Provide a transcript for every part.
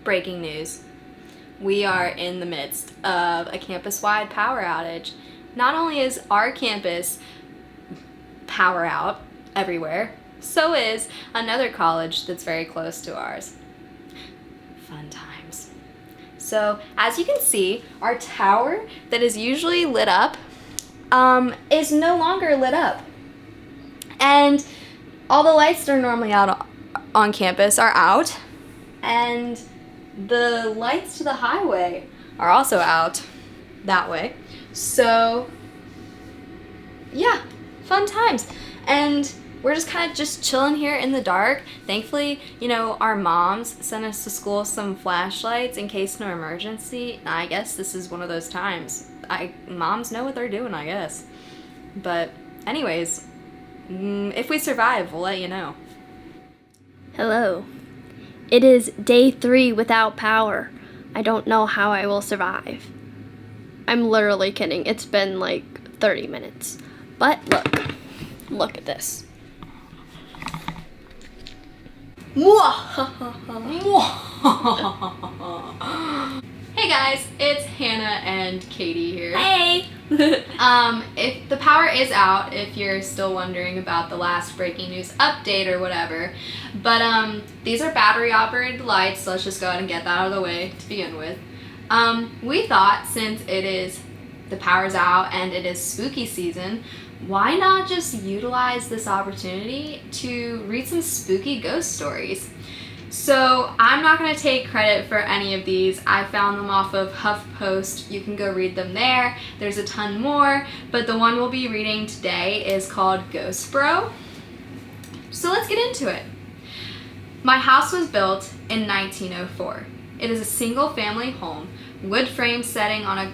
breaking news. We are in the midst of a campus-wide power outage. Not only is our campus power out everywhere, so is another college that's very close to ours. Fun times. So, as you can see, our tower that is usually lit up is no longer lit up. And all the lights that are normally out on campus are out. And the lights to the highway are also out that way. So, yeah, fun times. And we're just kind of just chilling here in the dark. Thankfully, our moms sent us to school some flashlights in case no emergency. I guess this is one of those times. Moms know what they're doing, I guess. But anyways, if we survive, we'll let you know. Hello. It is day 3 without power. I don't know how I will survive. I'm literally kidding. It's been like 30 minutes. But look at this. Hey guys, it's Hannah and Katie here. Hey! If the power is out, if you're still wondering about the last breaking news update or whatever, but these are battery operated lights, so let's just go ahead and get that out of the way to begin with. We thought since the power's out and it is spooky season, why not just utilize this opportunity to read some spooky ghost stories? So I'm not going to take credit for any of these. I found them off of HuffPost. You can go read them there. There's a ton more, but the one we'll be reading today is called Ghost Bro. So let's get into it. My house was built in 1904. It is a single family home, wood frame setting on a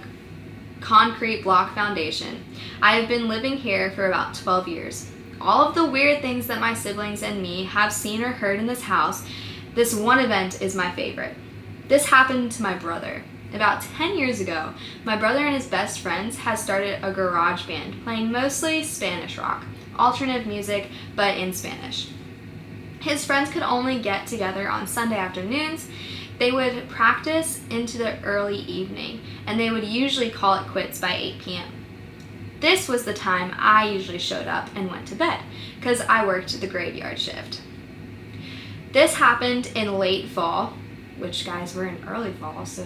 concrete block foundation. I have been living here for about 12 years. All of the weird things that my siblings and me have seen or heard in this house, this one event is my favorite. This happened to my brother. About 10 years ago, my brother and his best friends had started a garage band playing mostly Spanish rock, alternative music, but in Spanish. His friends could only get together on Sunday afternoons. They would practice into the early evening, and they would usually call it quits by 8 p.m. This was the time I usually showed up and went to bed, because I worked the graveyard shift. This happened in late fall, which guys, we're in early fall, so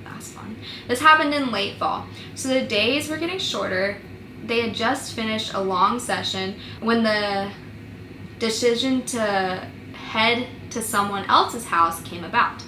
that's fun. This happened in late fall, so the days were getting shorter. They had just finished a long session when the decision to head to someone else's house came about.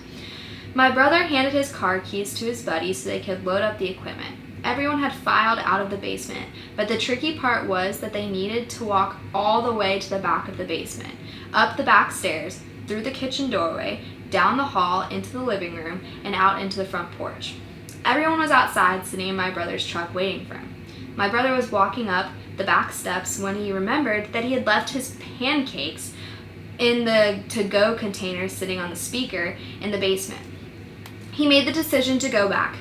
My brother handed his car keys to his buddy so they could load up the equipment. Everyone had filed out of the basement, but the tricky part was that they needed to walk all the way to the back of the basement, up the back stairs, through the kitchen doorway, down the hall, into the living room, and out into the front porch. Everyone was outside sitting in my brother's truck waiting for him. My brother was walking up the back steps when he remembered that he had left his pancakes in the to-go container sitting on the speaker in the basement. He made the decision to go back.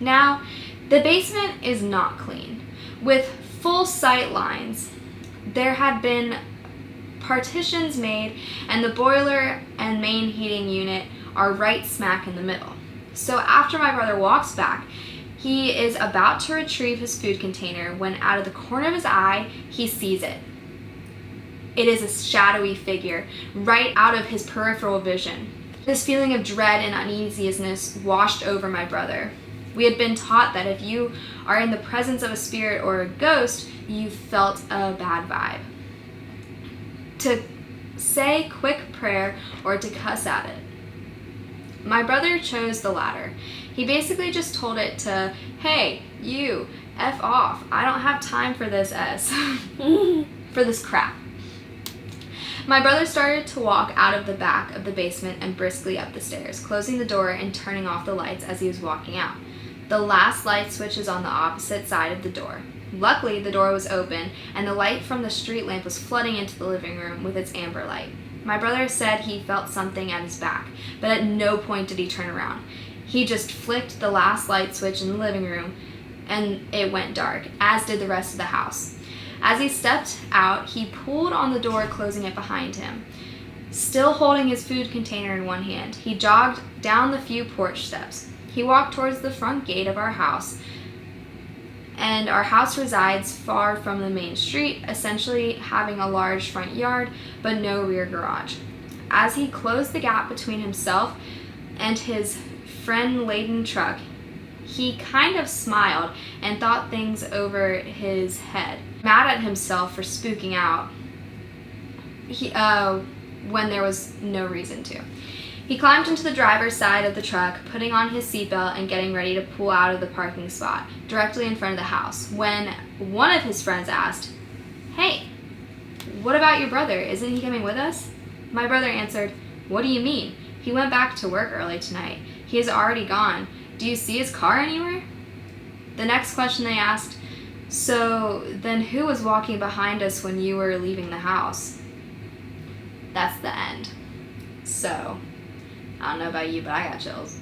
Now, the basement is not clean. With full sight lines, there had been partitions made, and the boiler and main heating unit are right smack in the middle. So after my brother walks back, he is about to retrieve his food container when out of the corner of his eye, he sees it. It is a shadowy figure right out of his peripheral vision. This feeling of dread and uneasiness washed over my brother. We had been taught that if you are in the presence of a spirit or a ghost, you felt a bad vibe. To say quick prayer or to cuss at it. My brother chose the latter. He basically just told it to, hey, you, F off. I don't have time for this for this crap. My brother started to walk out of the back of the basement and briskly up the stairs, closing the door and turning off the lights as he was walking out. The last light switch is on the opposite side of the door. Luckily, the door was open, and the light from the street lamp was flooding into the living room with its amber light. My brother said he felt something at his back, but at no point did he turn around. He just flicked the last light switch in the living room, and it went dark, as did the rest of the house. As he stepped out, he pulled on the door, closing it behind him. Still holding his food container in one hand, he jogged down the few porch steps. He walked towards the front gate of our house, and our house resides far from the main street, essentially having a large front yard but no rear garage. As he closed the gap between himself and his friend-laden truck, he kind of smiled and thought things over his head, mad at himself for spooking out when there was no reason to. He climbed into the driver's side of the truck, putting on his seatbelt and getting ready to pull out of the parking spot directly in front of the house, when one of his friends asked, "Hey, what about your brother? Isn't he coming with us?" My brother answered, "What do you mean? He went back to work early tonight. He is already gone. Do you see his car anywhere?" The next question they asked, "So then who was walking behind us when you were leaving the house?" That's the end. So, I don't know about you, but I got chills.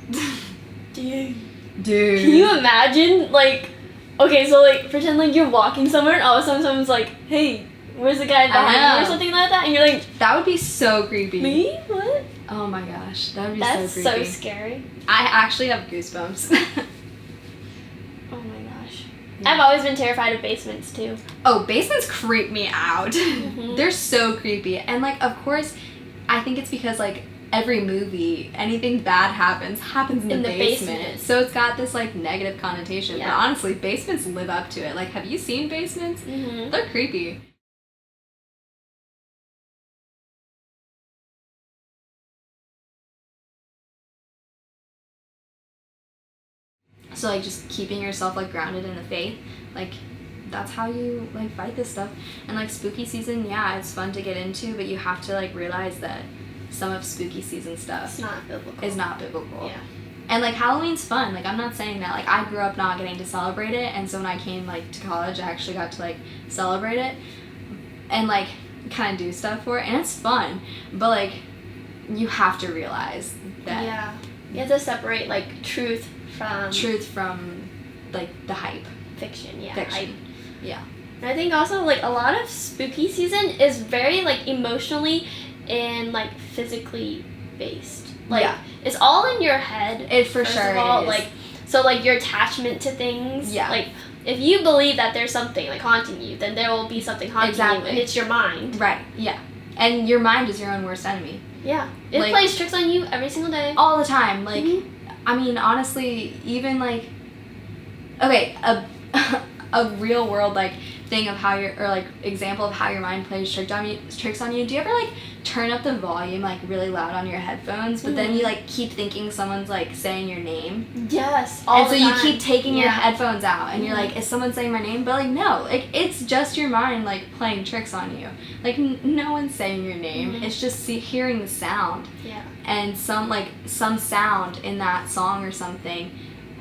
Dude. Dude. Can you imagine, like, okay, so, like, pretend, like, you're walking somewhere and all of a sudden someone's like, "Hey, where's the guy behind you?" or something like that, and you're like, That would be so creepy. "Me? What?" Oh my gosh, that would be That's so creepy. so scary. I actually have goosebumps. Oh my gosh. Yeah. I've always been terrified of basements, too. Oh, basements creep me out. Mhm. They're so creepy. And, like, of course, I think it's because, like, every movie, anything bad happens in the basement. So it's got this, like, negative connotation. Yeah. But honestly, basements live up to it. Like, have you seen basements? Mm-hmm. They're creepy. So, like, just keeping yourself, like, grounded in the faith, like, that's how you, like, fight this stuff. And, like, spooky season, yeah, it's fun to get into, but you have to, like, realize that some of spooky season stuff It's not biblical. is not biblical. Yeah. And, like, Halloween's fun. Like, I'm not saying that. Like, I grew up not getting to celebrate it, and so when I came, like, to college, I actually got to, like, celebrate it and, like, kind of do stuff for it, and it's fun. But, like, you have to realize that Yeah. You have to separate, like, truth from like, the hype. fiction. Yeah. Fiction. Yeah. And I think also, like, a lot of spooky season is very, like, emotionally and, like, physically based. Like, Yeah. it's all in your head. It for first sure of all, is. like, so, like, your attachment to things. Yeah. Like, if you believe that there's something, like, haunting you, then there will be something haunting you, Exactly. and it's your mind. Right, yeah. And your mind is your own worst enemy. Yeah. It Like- plays tricks on you every single day. All the time. Like, Mhm. I mean, honestly, even, like, okay, a real world, like, thing of how your, or, like, example of how your mind plays tricks on you. Do you ever, like, turn up the volume, like, really loud on your headphones, but then you, like, keep thinking someone's, like, saying your name? Yes. All And so the you time. keep taking your Yeah. headphones out, and you're Mhm. like, is someone saying my name? But, like, no. Like, it's just your mind, like, playing tricks on you. Like, no one's saying your name. Mhm. It's just hearing the sound. Yeah. And some sound in that song or something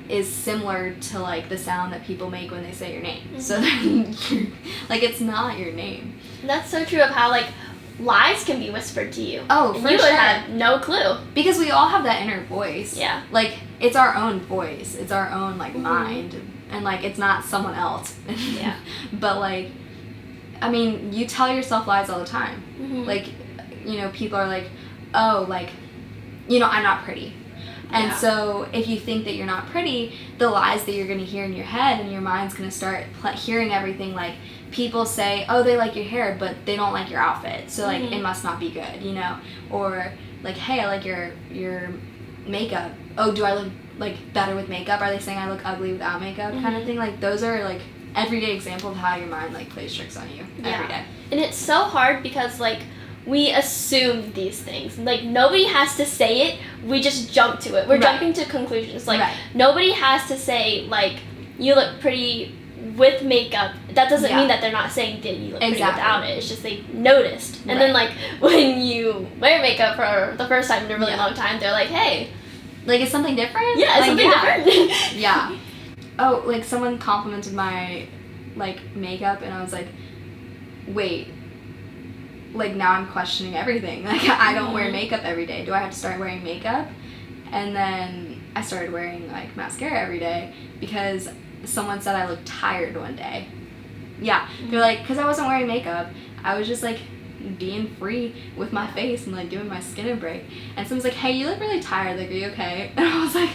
is similar to, like, the sound that people make when they say your name. Mhm. So then, like, it's not your name. And that's so true of how, like, lies can be whispered to you. Oh, and for you would sure. have no clue. Because we all have that inner voice. Yeah. Like, it's our own voice. It's our own, like, Mhm. mind. And, like, it's not someone else. Yeah. But, like, I mean, you tell yourself lies all the time. Mhm. Like, you know, people are like, oh, like, you know, I'm not pretty. And Yeah. so if you think that you're not pretty, the lies that you're going to hear in your head and your mind's going to start hearing everything, like, people say, oh, they like your hair, but they don't like your outfit. So, like, Mhm. it must not be good, you know? Or, like, hey, I like your makeup. Oh, do I look, like, better with makeup? Are they saying I look ugly without makeup? Kind of Mhm. thing. Like, those are, like, everyday examples of how your mind, like, plays tricks on you every day. And it's so hard because, like, we assume these things. Like, nobody has to say it. We just jump to it. We're Right. jumping to conclusions. Like, Right. nobody has to say, like, you look pretty with makeup. That doesn't Yeah. mean that they're not saying that you look pretty Exactly. without it. It's just they noticed. And then, Right. like, when you wear makeup for the first time in a really Yeah. long time, they're like, hey. Like, is something different? Yeah, it's Like, something different. Yeah. Oh, like, someone complimented my, like, makeup, and I was like, wait. Like, now I'm questioning everything. Like, I don't wear Mhm. makeup every day. Do I have to start wearing makeup? And then I started wearing, like, mascara every day because someone said I looked tired one day. Yeah. They're like, because I wasn't wearing makeup. I was just, like, being free with my face and like giving my skin a break. And someone's like, hey, you look really tired, like, are you okay? And I was like,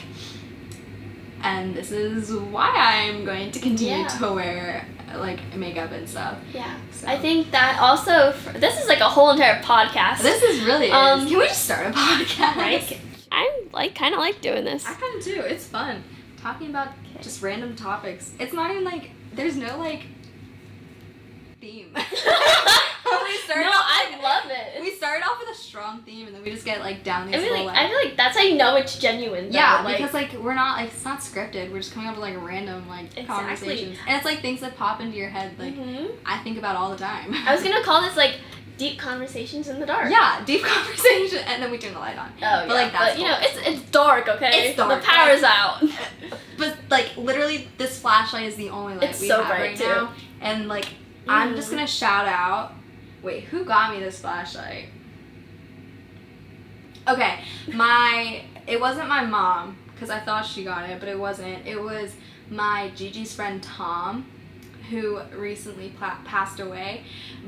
and this is why I'm going to continue to wear like makeup and stuff. Yeah. So. I think that also, this is like a whole entire podcast. This is really is. Can we just start a podcast? Right? I'm like kind of like doing this. I kind of do. It's fun. Talking about just random topics. It's not even like, there's no like theme. I love it. We started off with a strong theme and then we just get like down these I feel like that's how you know it's genuine. Though. Yeah, like, because like we're not like, it's not scripted. We're just coming up with like random like conversations. And it's like things that pop into your head like I think about all the time. I was gonna call this like deep conversations in the dark. Yeah, deep conversation, and then we turn the light on. Oh, but like that's you know, it's dark, okay? It's dark. The power's out. But like literally, this flashlight is the only light we have right now, and like I'm just gonna shout out. Wait, who got me this flashlight? Okay, it wasn't my mom because I thought she got it, but it wasn't. It was my Gigi's friend Tom, who recently passed away.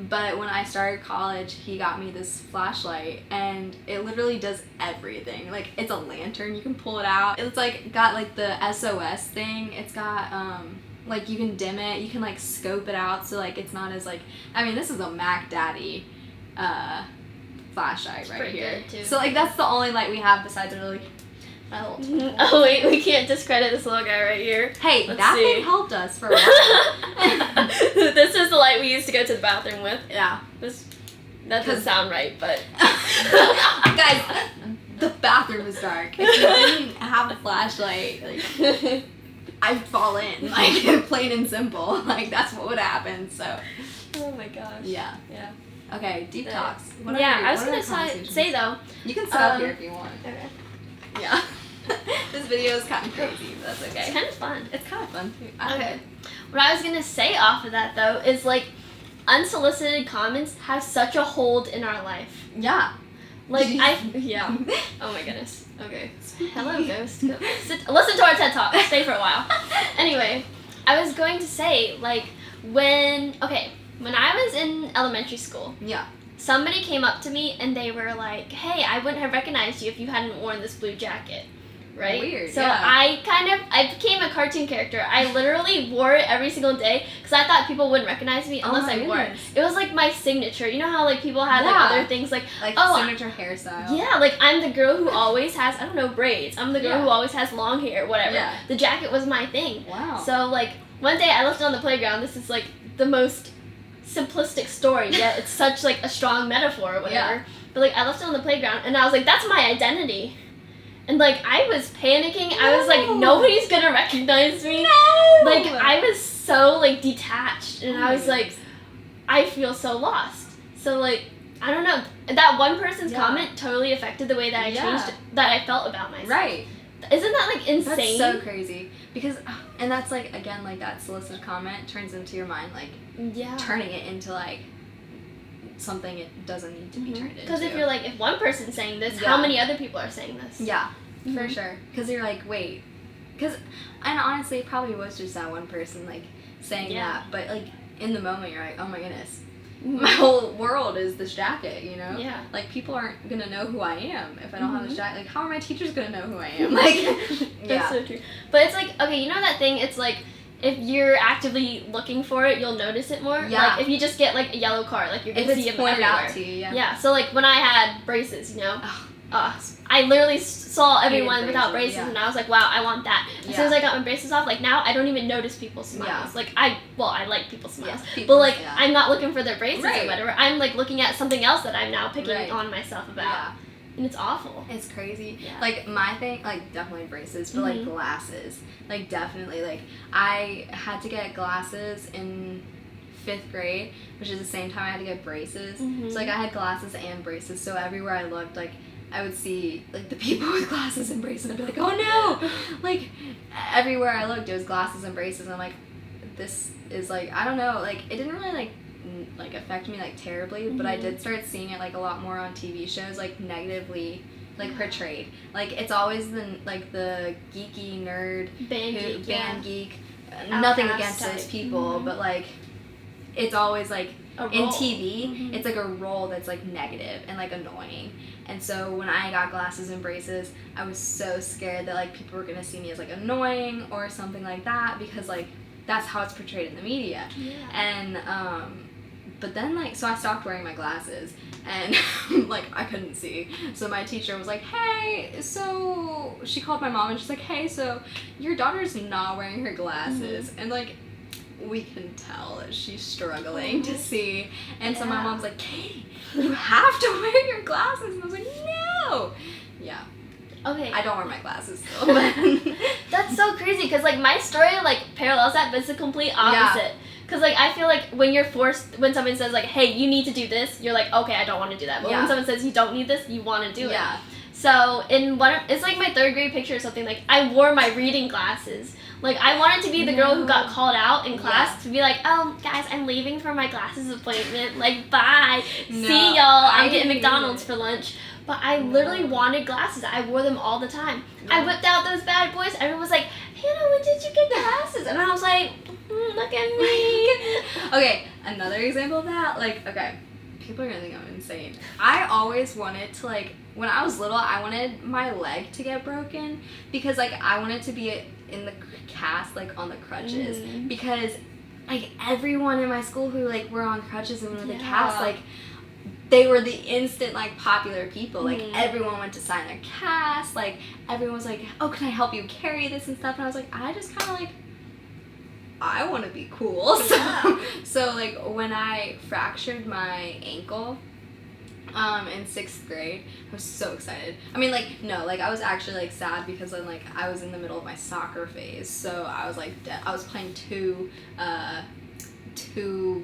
But when I started college, he got me this flashlight, and it literally does everything. Like, it's a lantern, you can pull it out. It's like got like the SOS thing. It's got like you can dim it, you can like scope it out, so like it's not as like, I mean, this is a Mac Daddy flashlight right here. Good, too. So like that's the only light we have besides really my little Oh wait, we can't discredit this little guy right here. Hey, that thing helped us for a while. This is the light we used to go to the bathroom with. Yeah. That doesn't sound right, but guys, the bathroom is dark. If you didn't have a flashlight, like I'd fall in, like plain and simple. Like that's what would happen. So. Oh my gosh. Yeah. Yeah. Okay, deep talks. I was gonna say though. You can sit up here if you want. Okay. Yeah. This video is kind of crazy, but that's okay. It's kind of fun. It's kind of fun. Okay. What I was gonna say off of that though is like, unsolicited comments have such a hold in our life. Yeah. Like yeah. Oh my goodness. Okay. Hello, ghost. Listen to our TED Talk. Stay for a while. Anyway, I was going to say like when I was in elementary school. Yeah. Somebody came up to me and they were like, "Hey, I wouldn't have recognized you if you hadn't worn this blue jacket." Right? Weird. So yeah. I became a cartoon character. I literally wore it every single day because I thought people wouldn't recognize me unless I wore it. It was like my signature. You know how like people have like other things like signature hairstyle. Yeah, like I'm the girl who always has braids. I'm the girl who always has long hair, whatever. Yeah. The jacket was my thing. Wow. So like one day I left it on the playground. This is like the most simplistic story, yet it's such like a strong metaphor or whatever. Yeah. But like I left it on the playground and I was like, that's my identity. And like I was panicking. No. I was like, nobody's gonna recognize me. No. Like I was so like detached and I was like, I feel so lost. So like I don't know. That one person's comment totally affected the way that I changed that I felt about myself. Right. Isn't that like insane? That's so crazy. Because and that's like again like that solicited comment turns into your mind like turning it into like something it doesn't need to be turned into. Because if you're like, if one person's saying this, how many other people are saying this? Yeah, for sure. Because you're like, wait. And honestly, it probably was just that one person like saying that. But like in the moment, you're like, oh my goodness. My whole world is this jacket, you know? Yeah. Like, people aren't going to know who I am if I don't have this jacket. Like, how are my teachers going to know who I am? Like, That's so true. But it's like, okay, you know that thing? It's like, if you're actively looking for it, you'll notice it more. Yeah. Like, if you just get, like, a yellow card, like, you're going to see it everywhere. Out to you, yeah. So, like, when I had braces, you know, I literally saw everyone without braces, and I was like, wow, I want that. As soon as I got my braces off, like, now I don't even notice people's smiles. Like, I like people's smiles. But, like, I'm not looking for their braces or whatever. I'm, like, looking at something else that I'm now picking on myself about. Yeah. And it's awful. It's crazy. Yeah. Like, my thing, like, definitely braces, but, like, glasses. Like, definitely. Like, I had to get glasses in 5th grade, which is the same time I had to get braces. So, like, I had glasses and braces, so everywhere I looked, like, I would see, like, the people with glasses and braces, and I'd be like, oh, no! Like, everywhere I looked, it was glasses and braces, and I'm like, this is, like, I don't know, like, it didn't really, like affect me, like, terribly, but I did start seeing it, like, a lot more on TV shows, like, negatively, like, portrayed. Like, it's always the, like, the geeky nerd, band geek, nothing against those people, but, like, it's always, like, in roll. TV, it's like a role that's like negative and like annoying. And so when I got glasses and braces, I was so scared that like people were gonna see me as like annoying or something like that, because like that's how it's portrayed in the media. Yeah. And but then like, so I stopped wearing my glasses, and like I couldn't see. So my teacher was like, hey, so she called my mom and she's like, hey, so your daughter's not wearing her glasses. And like, we can tell that she's struggling to see. And so my mom's like, Katie, you have to wear your glasses. And I was like, no. Yeah. Okay. I don't wear my glasses still. But That's so crazy, because like my story like parallels that, but it's the complete opposite. Because like I feel like when you're forced, when someone says like, hey, you need to do this, you're like, okay, I don't want to do that. But when someone says you don't need this, you want to do it. So in it's like my 3rd grade picture or something, like I wore my reading glasses. Like I wanted to be the girl who got called out in class to be like, oh guys, I'm leaving for my glasses appointment. Like bye, see y'all. I'm getting McDonald's for lunch. But I literally wanted glasses. I wore them all the time. I whipped out those bad boys. Everyone was like, Hannah, when did you get glasses? And I was like, look at me. Okay, another example of that, like, okay, people are gonna think I'm insane. I always wanted to, like, when I was little, I wanted my leg to get broken, because like I wanted to be in the cast, like on the crutches, because like everyone in my school who like were on crutches and were in the cast, like they were the instant like popular people. Like everyone went to sign their cast, like everyone was like, oh, can I help you carry this and stuff? And I was like, I just kind of like, I want to be cool. So like when I fractured my ankle in 6th grade, I was so excited. I mean, like, no, like I was actually like sad, because then like I was in the middle of my soccer phase, so I was like I was playing two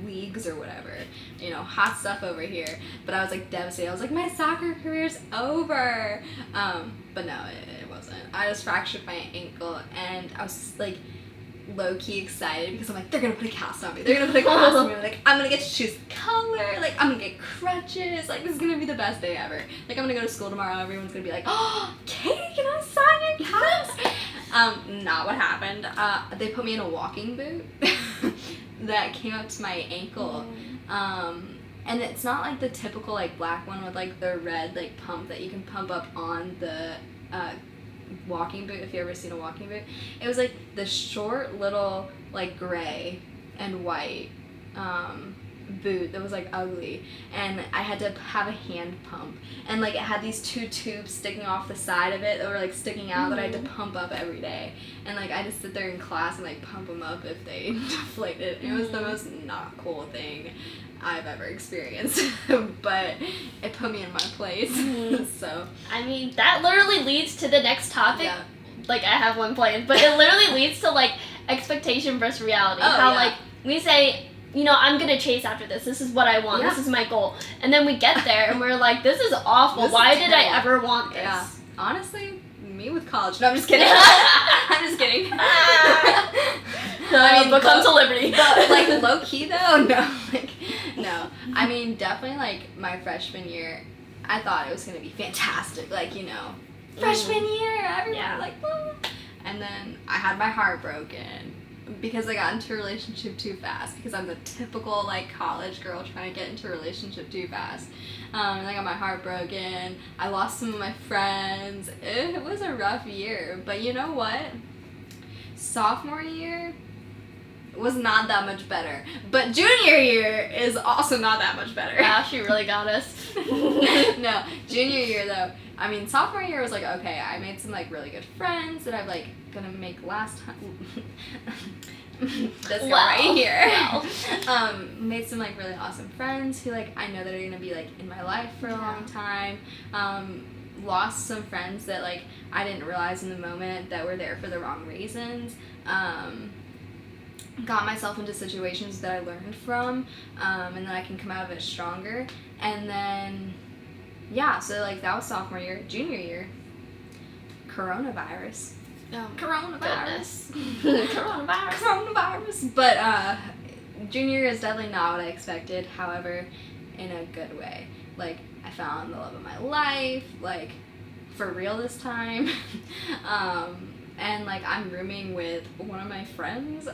leagues or whatever, you know, hot stuff over here, but I was like devastated. I was like, my soccer career's over. But no, it wasn't. I just fractured my ankle, and I was like low-key excited, because I'm like, they're gonna put a cast on me, they're gonna put a cast on me, like I'm gonna get to choose color, like I'm gonna get crutches, like this is gonna be the best day ever. Like I'm gonna go to school tomorrow, everyone's gonna be like, oh, Katie, can I sign your cast? Not what happened. They put me in a walking boot that came up to my ankle, and it's not like the typical like black one with like the red like pump that you can pump up on the walking boot, if you ever seen a walking boot. It was like the short little like gray and white boot that was like ugly, and I had to have a hand pump, and like it had these 2 tubes sticking off the side of it that were like sticking out that I had to pump up every day, and like I just sit there in class and like pump them up if they deflated. It was the most not cool thing I've ever experienced, but it put me in my place. So I mean, that literally leads to the next topic. Like I have one planned, but it literally leads to like expectation versus reality. Like we say, you know, I'm gonna chase after this. This is what I want. This is my goal. And then we get there and we're like, this is awful. Why did I ever want this? Yeah. Honestly, me with college. No, I'm just kidding. I'm just kidding. I mean, but come to Liberty. But like low key though, no. Like, no. I mean, definitely like my freshman year, I thought it was gonna be fantastic. Like, you know, freshman year, everyone like, whoa. And then I had my heart broken because I got into a relationship too fast, because I'm the typical like college girl trying to get into a relationship too fast. And I got my heart broken. I lost some of my friends. It was a rough year, but you know what? Sophomore year was not that much better, but junior year is also not that much better. Wow, she really got us. No, junior year though, I mean, sophomore year was like, okay, I made some like really good friends that I'm like gonna make last time. This guy right here. Made some like really awesome friends who like I know that are gonna be like in my life for a long time. Lost some friends that like I didn't realize in the moment that were there for the wrong reasons. Got myself into situations that I learned from, and then I can come out of it stronger. And then, yeah, so like that was sophomore year. Junior year, coronavirus. Coronavirus. Coronavirus. But junior year is definitely not what I expected. However, in a good way. Like I found the love of my life. Like for real this time. and like I'm rooming with one of my friends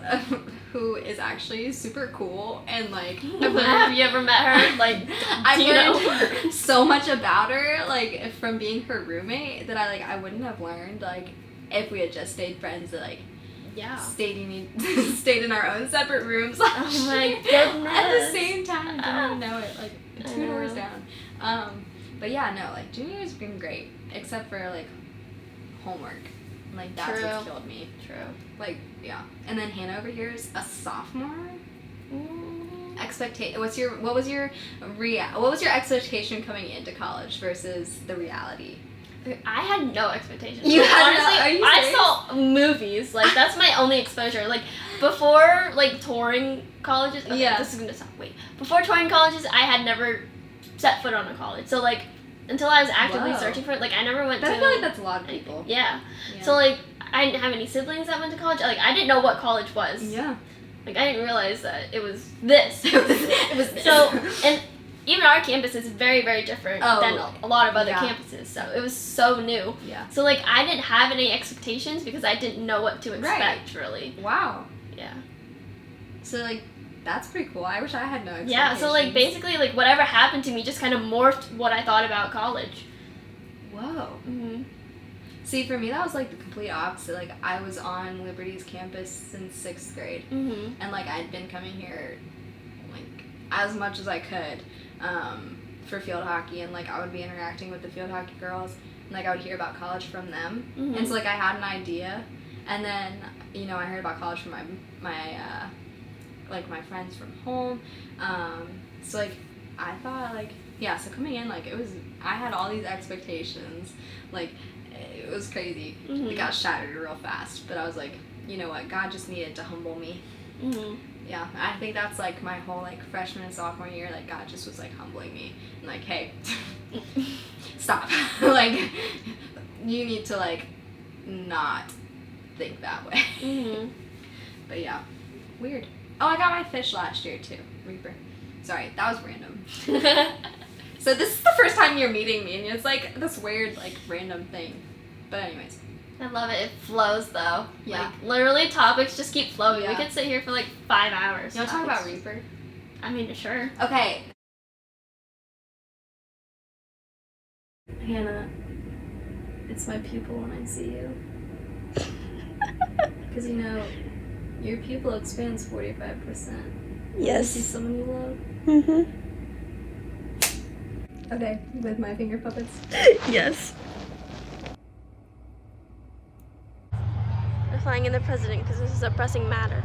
who is actually super cool, and like Have you ever met her? Like, I've do you know? learned so much about her, like from being her roommate, that I wouldn't have learned like if we had just stayed friends, that like stayed in our own separate rooms. Oh my goodness. At the same time, didn't even know it, like 2 doors down. But yeah, no, like junior year's been great, except for like homework. Like that's what killed me. True. Like yeah, and then Hannah over here is a sophomore. What was your expectation coming into college versus the reality? I had no expectations. You Like, had honestly, no- are you I serious? saw movies. Like that's my only exposure. Like before, like touring colleges. Okay, Yeah. This is gonna sound before touring colleges, I had never set foot on a college. So like until I was actively Whoa. searching for it, like I never went I to. feel like that's a lot of people. Yeah. So like I didn't have any siblings that went to college. Like I didn't know what college was. Yeah. Like I didn't realize that it was this. It was this. So and even our campus is very, very different than a lot of other yeah. campuses. So it was so new. Yeah. So like I didn't have any expectations because I didn't know what to expect really. Wow. Yeah. So like that's pretty cool. I wish I had no expectations. Yeah. So like basically like whatever happened to me just kind of morphed what I thought about college. Whoa. Mhm. See, for me that was like the complete opposite. Like I was on Liberty's campus since 6th grade, Mhm. and like I'd been coming here like as much as I could for field hockey, and like I would be interacting with the field hockey girls, and like I would hear about college from them, Mhm. and so like I had an idea, and then I heard about college from my friends from home, so like I thought like so coming in like I had all these expectations, like it was crazy. Mhm. It got shattered real fast, but I was like, you know what, God just needed to humble me. Mhm. Yeah, I think that's like my whole like freshman and sophomore year, like God just was like humbling me and like, hey, stop. Like you need to like not think that way. Mhm. But yeah, weird. Oh, I got my fish last year too, Reaper. Sorry, that was random. So this is the first time you're meeting me, and it's like this weird like random thing. But anyways. I love it. It flows though. Yeah. Like literally topics just keep flowing. Yeah. We could sit here for like 5 hours. You want to talk about Reaper? I mean, sure. Okay. Hannah, it's my pupil when I see you. Because your pupil expands 45%. You see someone you love? Mhm. Okay, with my finger puppets. Yes. We're flying in the president because this is a pressing matter.